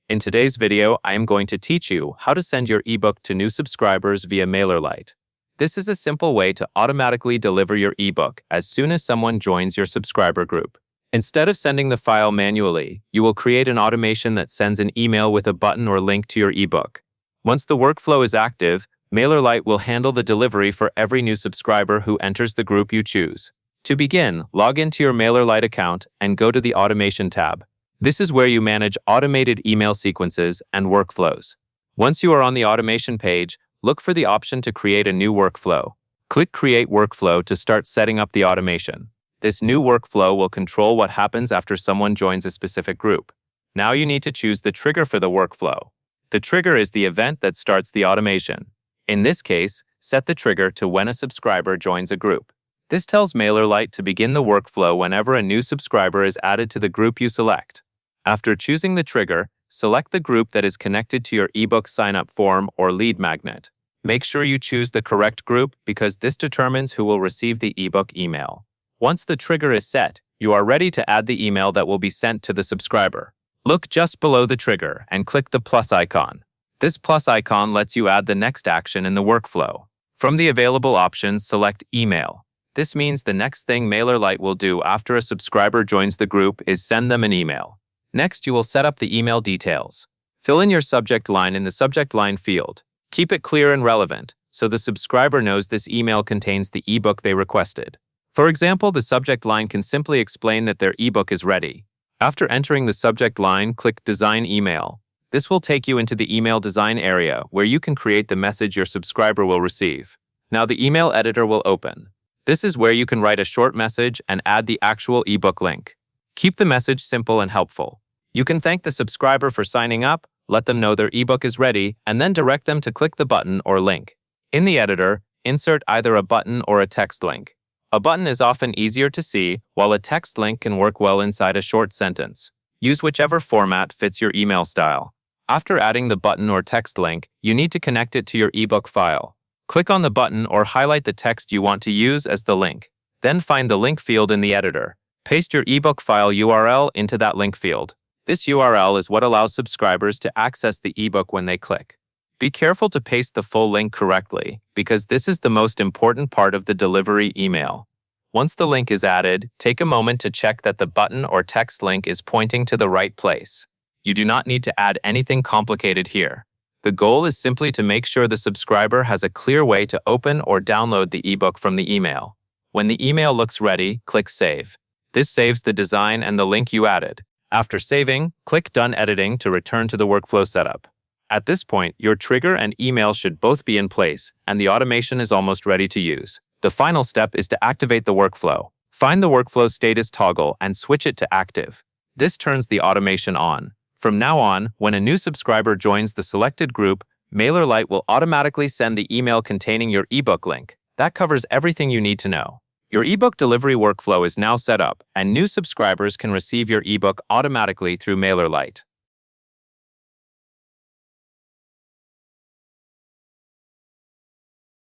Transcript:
In today's video, I am going to teach you how to send your ebook to new subscribers via Mailerlite. This is a simple way to automatically deliver your ebook as soon as someone joins your subscriber group. Instead of sending the file manually, you will create an automation that sends an email with a button or link to your ebook. Once the workflow is active, Mailerlite will handle the delivery for every new subscriber who enters the group you choose. To begin, log into your Mailerlite account and go to the Automation tab. This is where you manage automated email sequences and workflows. Once you are on the automation page, look for the option to create a new workflow. Click Create Workflow to start setting up the automation. This new workflow will control what happens after someone joins a specific group. Now you need to choose the trigger for the workflow. The trigger is the event that starts the automation. In this case, set the trigger to when a subscriber joins a group. This tells Mailerlite to begin the workflow whenever a new subscriber is added to the group you select. After choosing the trigger, select the group that is connected to your ebook sign-up form or lead magnet. Make sure you choose the correct group because this determines who will receive the ebook email. Once the trigger is set, you are ready to add the email that will be sent to the subscriber. Look just below the trigger and click the plus icon. This plus icon lets you add the next action in the workflow. From the available options, select Email. This means the next thing Mailerlite will do after a subscriber joins the group is send them an email. Next, you will set up the email details. Fill in your subject line in the subject line field. Keep it clear and relevant, so the subscriber knows this email contains the ebook they requested. For example, the subject line can simply explain that their ebook is ready. After entering the subject line, click Design Email. This will take you into the email design area where you can create the message your subscriber will receive. Now the email editor will open. This is where you can write a short message and add the actual ebook link. Keep the message simple and helpful. You can thank the subscriber for signing up, let them know their ebook is ready, and then direct them to click the button or link. In the editor, insert either a button or a text link. A button is often easier to see, while a text link can work well inside a short sentence. Use whichever format fits your email style. After adding the button or text link, you need to connect it to your ebook file. Click on the button or highlight the text you want to use as the link. Then find the link field in the editor. Paste your ebook file URL into that link field. This URL is what allows subscribers to access the ebook when they click. Be careful to paste the full link correctly, because this is the most important part of the delivery email. Once the link is added, take a moment to check that the button or text link is pointing to the right place. You do not need to add anything complicated here. The goal is simply to make sure the subscriber has a clear way to open or download the ebook from the email. When the email looks ready, click Save. This saves the design and the link you added. After saving, click Done Editing to return to the workflow setup. At this point, your trigger and email should both be in place, and the automation is almost ready to use. The final step is to activate the workflow. Find the workflow status toggle and switch it to active. This turns the automation on. From now on, when a new subscriber joins the selected group, Mailerlite will automatically send the email containing your ebook link. That covers everything you need to know. Your ebook delivery workflow is now set up, and new subscribers can receive your ebook automatically through Mailerlite.